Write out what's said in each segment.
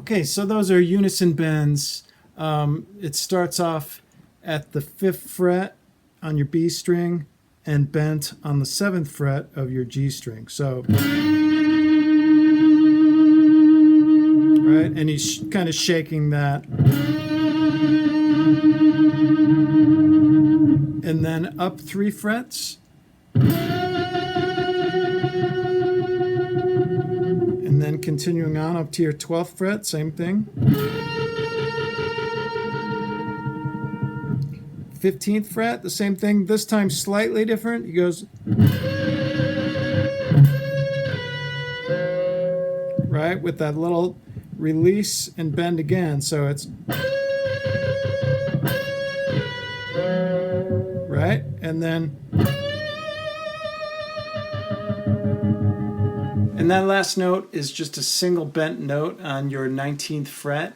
Okay, so those are unison bends. It starts off at the 5th fret on your B string and bent on the 7th fret of your G string. So, right, and he's kind of shaking that. And then up 3 frets. And then continuing on up to your 12th fret, same thing. 15th fret, the same thing, this time slightly different. He goes, right, with that little release and bend again. So it's, right, and then, and that last note is just a single bent note on your 19th fret,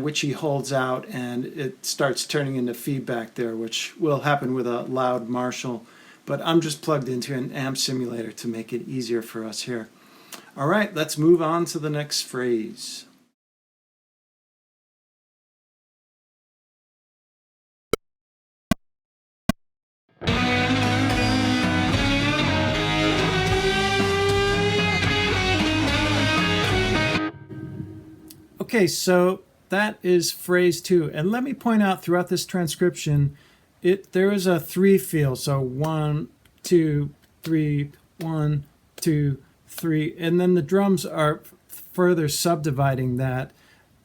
which he holds out, and it starts turning into feedback there, which will happen with a loud Marshall. But I'm just plugged into an amp simulator to make it easier for us here. All right, let's move on to the next phrase. Okay, so that is phrase 2. And let me point out throughout this transcription, there is a 3 feel. So 1, 2, 3, 1, 2, 3. And then the drums are further subdividing that.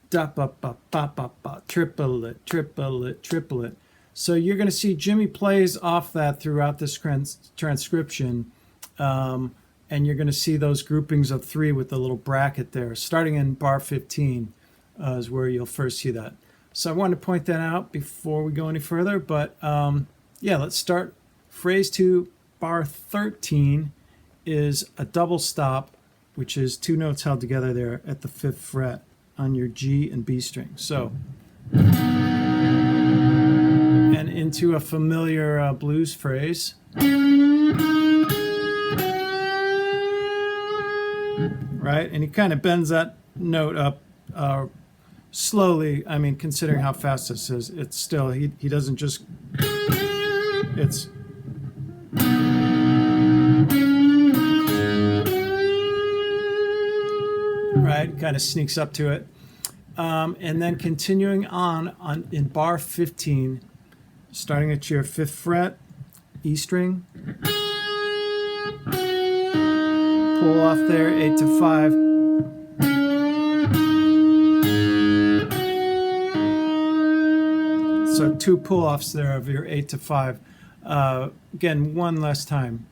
Da ba ba ba ba ba, triplet, triplet, triplet. So you're going to see Jimmy plays off that throughout this transcription. And you're going to see those groupings of 3 with the little bracket there. Starting in bar 15 is where you'll first see that. So I wanted to point that out before we go any further. But yeah, let's start. Phrase 2, bar 13 is a double stop, which is 2 notes held together there at the 5th fret on your G and B string. So, and into a familiar blues phrase. Right, and he kind of bends that note up slowly. I mean, considering how fast this is, it's still, he doesn't just, it's, right, kind of sneaks up to it. And then continuing on in bar 15, starting at your 5th fret, E string, pull off there, 8 to 5. So 2 pull-offs there of your 8 to 5. Again, one last time.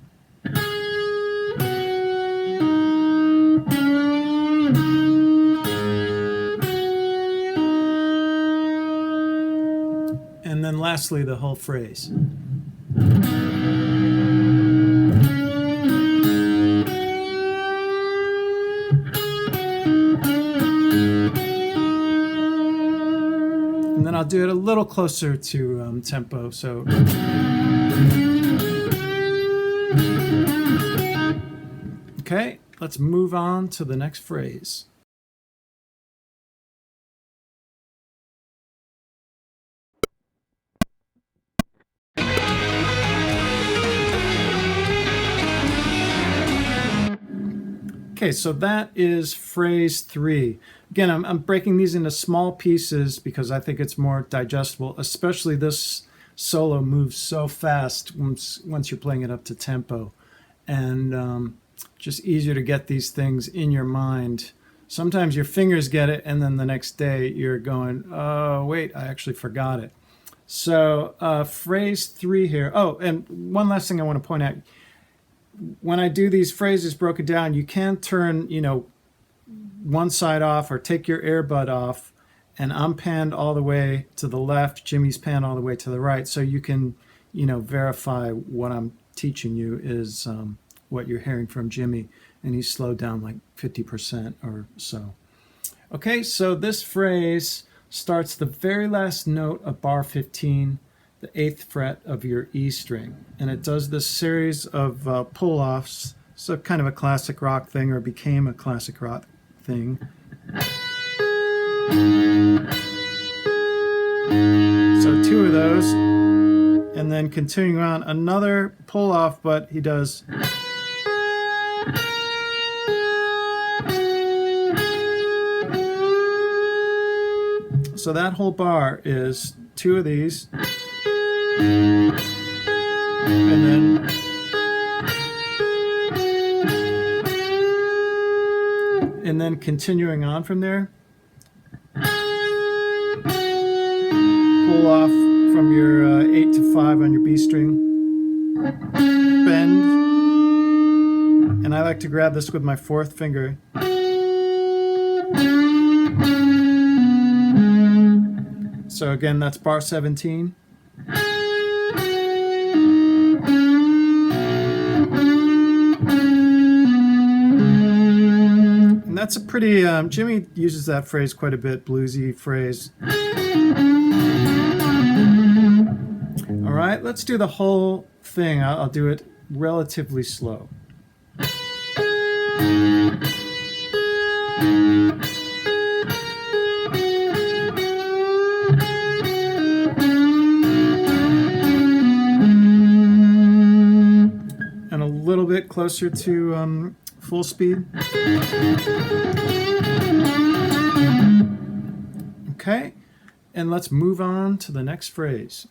And then lastly, the whole phrase. And then I'll do it a little closer to tempo. So, okay, let's move on to the next phrase. Okay, so that is phrase 3. Again, I'm breaking these into small pieces because I think it's more digestible, especially this solo moves so fast once you're playing it up to tempo. And just easier to get these things in your mind. Sometimes your fingers get it, and then the next day you're going, oh, wait, I actually forgot it. So phrase 3 here. Oh, and one last thing I want to point out. When I do these phrases broken down, you can turn, one side off or take your earbud off, and I'm panned all the way to the left, Jimmy's panned all the way to the right, so you can, verify what I'm teaching you is what you're hearing from Jimmy, and he's slowed down like 50% or so. Okay, so this phrase starts the very last note of bar 15, the 8th fret of your E string. And it does this series of pull-offs. So kind of a classic rock thing, or became a classic rock thing. of those, and then continuing on, another pull off, but he does. So that whole bar is two of these, and then continuing on from there, pull off from your 8 to 5 on your B string, bend, and I like to grab this with my fourth finger. So again, that's bar 17. And that's a pretty, Jimmy uses that phrase quite a bit, bluesy phrase. All right, let's do the whole thing. I'll do it relatively slow. And a little bit closer to full speed. Okay, and let's move on to the next phrase.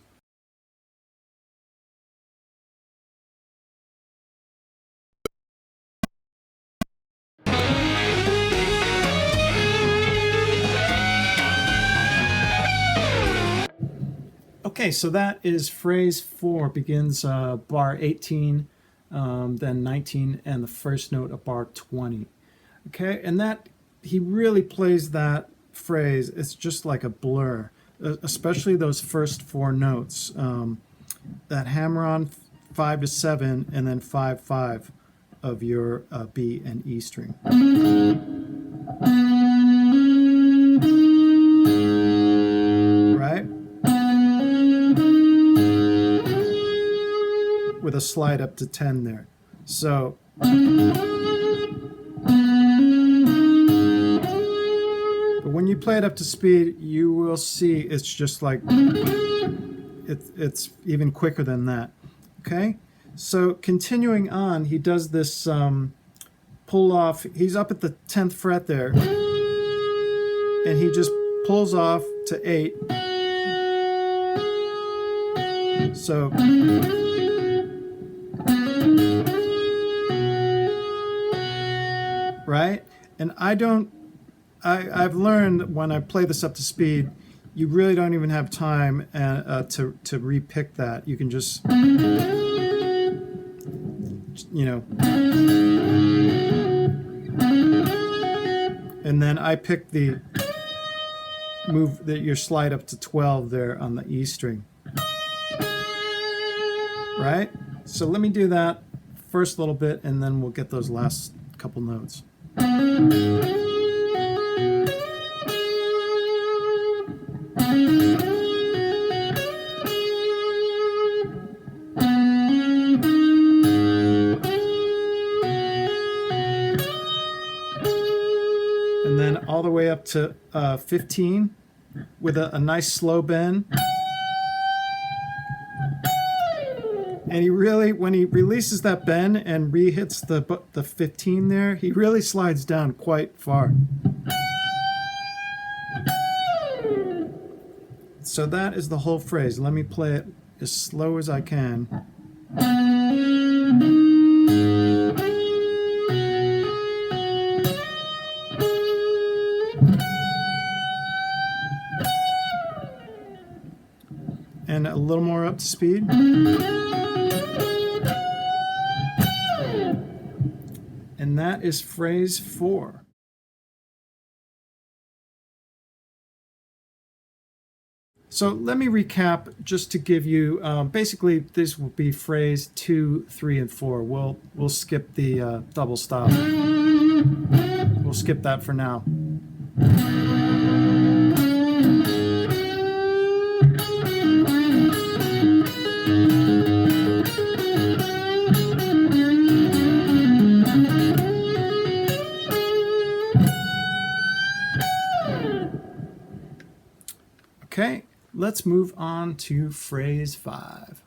Okay, so that is phrase 4, begins bar 18, then 19, and the first note of bar 20. Okay, and that, he really plays that phrase, it's just like a blur, especially those first 4 notes. That hammer on 5 to 7, and then 5, 5 of your B and E string. Right? With a slide up to 10 there. So but when you play it up to speed, you will see it's just like it's even quicker than that. Okay, so continuing on, he does this pull off. He's up at the 10th fret there, and he just pulls off to 8. So right, and I've learned when I play this up to speed, you really don't even have time to repick that. You can just, you know, and then I pick the move that your slide up to 12 there on the E string. Right? So let me do that first little bit, and then we'll get those last couple notes. And then all the way up to 15 with a nice slow bend. And he really, when he releases that bend and re-hits the 15 there, he really slides down quite far. So that is the whole phrase. Let me play it as slow as I can. And a little more up to speed. And that is phrase 4. So let me recap just to give you, basically this will be phrase 2, 3, and 4. We'll skip the double stop. We'll skip that for now. Okay, let's move on to phrase 5.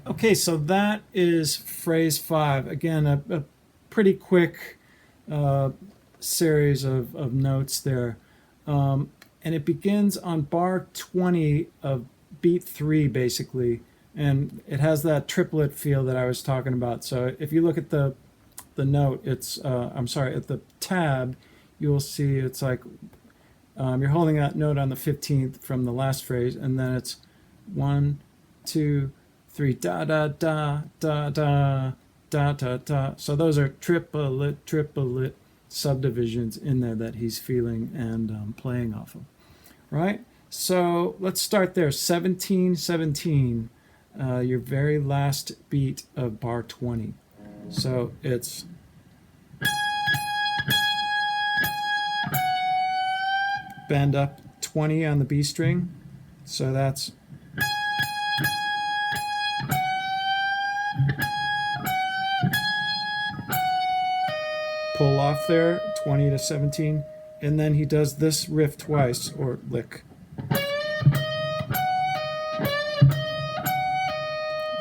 Okay, so that is phrase 5. Again, a pretty quick series of notes there. And it begins on bar 20 of beat 3, basically. And it has that triplet feel that I was talking about. So if you look at the note, it's, at the tab, you'll see it's like you're holding that note on the 15th from the last phrase, and then it's 1, 2, 3, da da da da da da da da. So those are triplet subdivisions in there that he's feeling and playing off of, right? So let's start there. 17, 17, your very last beat of bar 20. So it's bend up 20 on the B string. So that's pull off there, 20 to 17, and then he does this riff twice, or lick.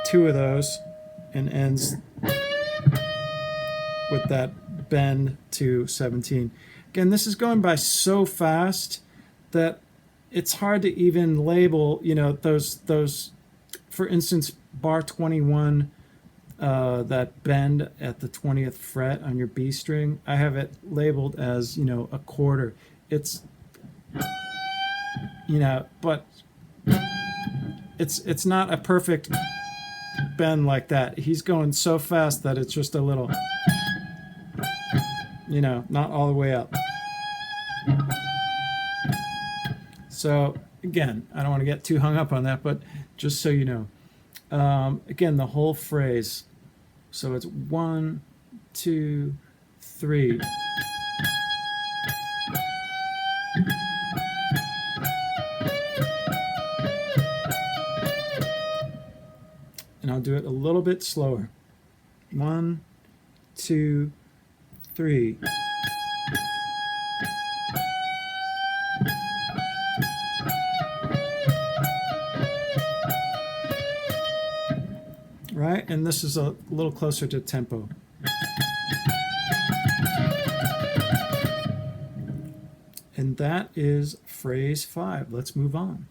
2 of those, and ends with that bend to 17. Again, this is going by so fast that it's hard to even label, those, for instance, bar 21, that bend at the 20th fret on your B string, I have it labeled as, a quarter. It's, but it's not a perfect bend like that. He's going so fast that it's just a little, not all the way up. So again, I don't want to get too hung up on that, but just so you know, again, the whole phrase. So it's 1, 2, 3. And I'll do it a little bit slower. 1, 2, 3. Right? And this is a little closer to tempo. And that is phrase 5. Let's move on.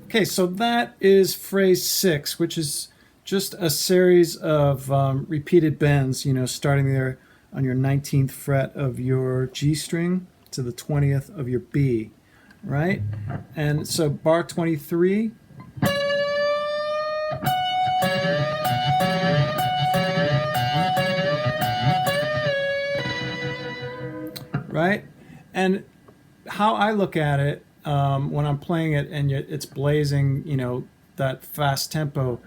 Okay, so that is phrase 6, which is just a series of repeated bends, starting there on your 19th fret of your G string to the 20th of your B, right? And so bar 23, right? And how I look at it when I'm playing it and it's blazing, that fast tempo,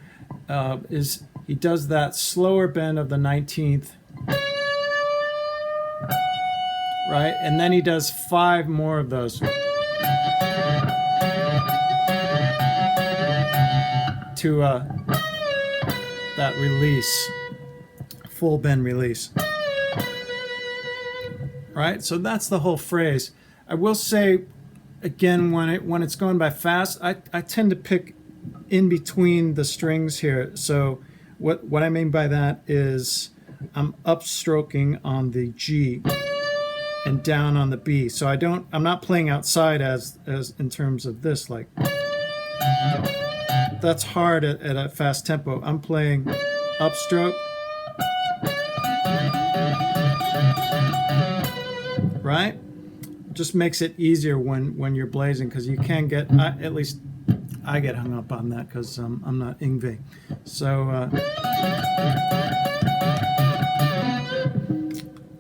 is he does that slower bend of the 19th, right? And then he does 5 more of those to that release, full bend release, right? So that's the whole phrase. I will say, again, when it's going by fast, I tend to pick in between the strings here. So what I mean by that is I'm upstroking on the G and down on the B. So I'm not playing outside as in terms of this, like that's hard at a fast tempo. I'm playing upstroke, right? Just makes it easier when you're blazing, because you can get, at least I get hung up on that because I'm not Yngwie. So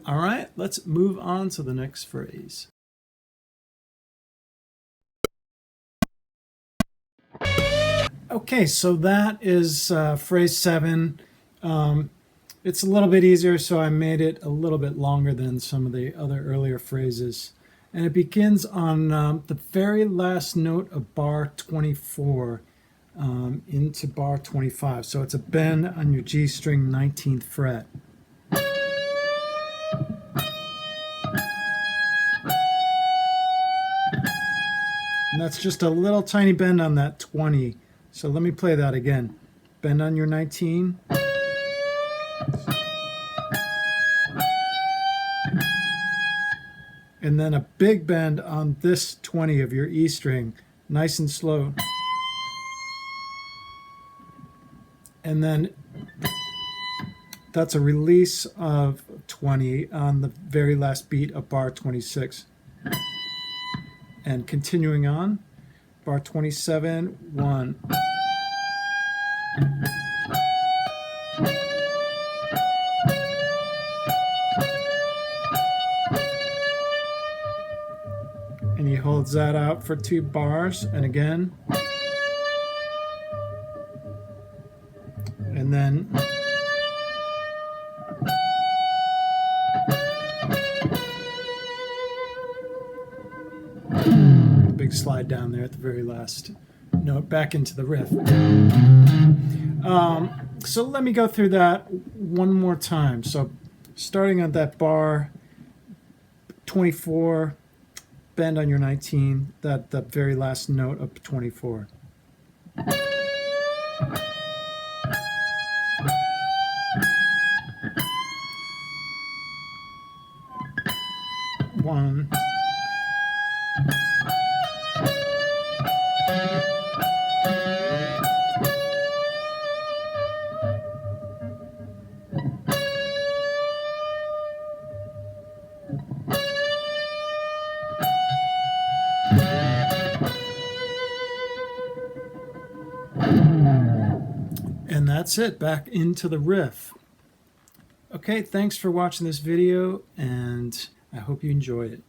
all right, let's move on to the next phrase. Okay, so that is phrase 7. It's a little bit easier, so I made it a little bit longer than some of the other earlier phrases. And it begins on the very last note of bar 24 into bar 25. So it's a bend on your G string 19th fret. And that's just a little tiny bend on that 20. So let me play that again. Bend on your 19. And then a big bend on this 20 of your E string, nice and slow. And then that's a release of 20 on the very last beat of bar 26. And continuing on, bar 27, 1. And he holds that out for 2 bars, and again. And then big slide down there at the very last note, back into the riff. So let me go through that one more time. So starting at that bar 24, bend on your 19, that very last note of 24. One. And that's it, back into the riff. Okay, thanks for watching this video, and I hope you enjoyed it.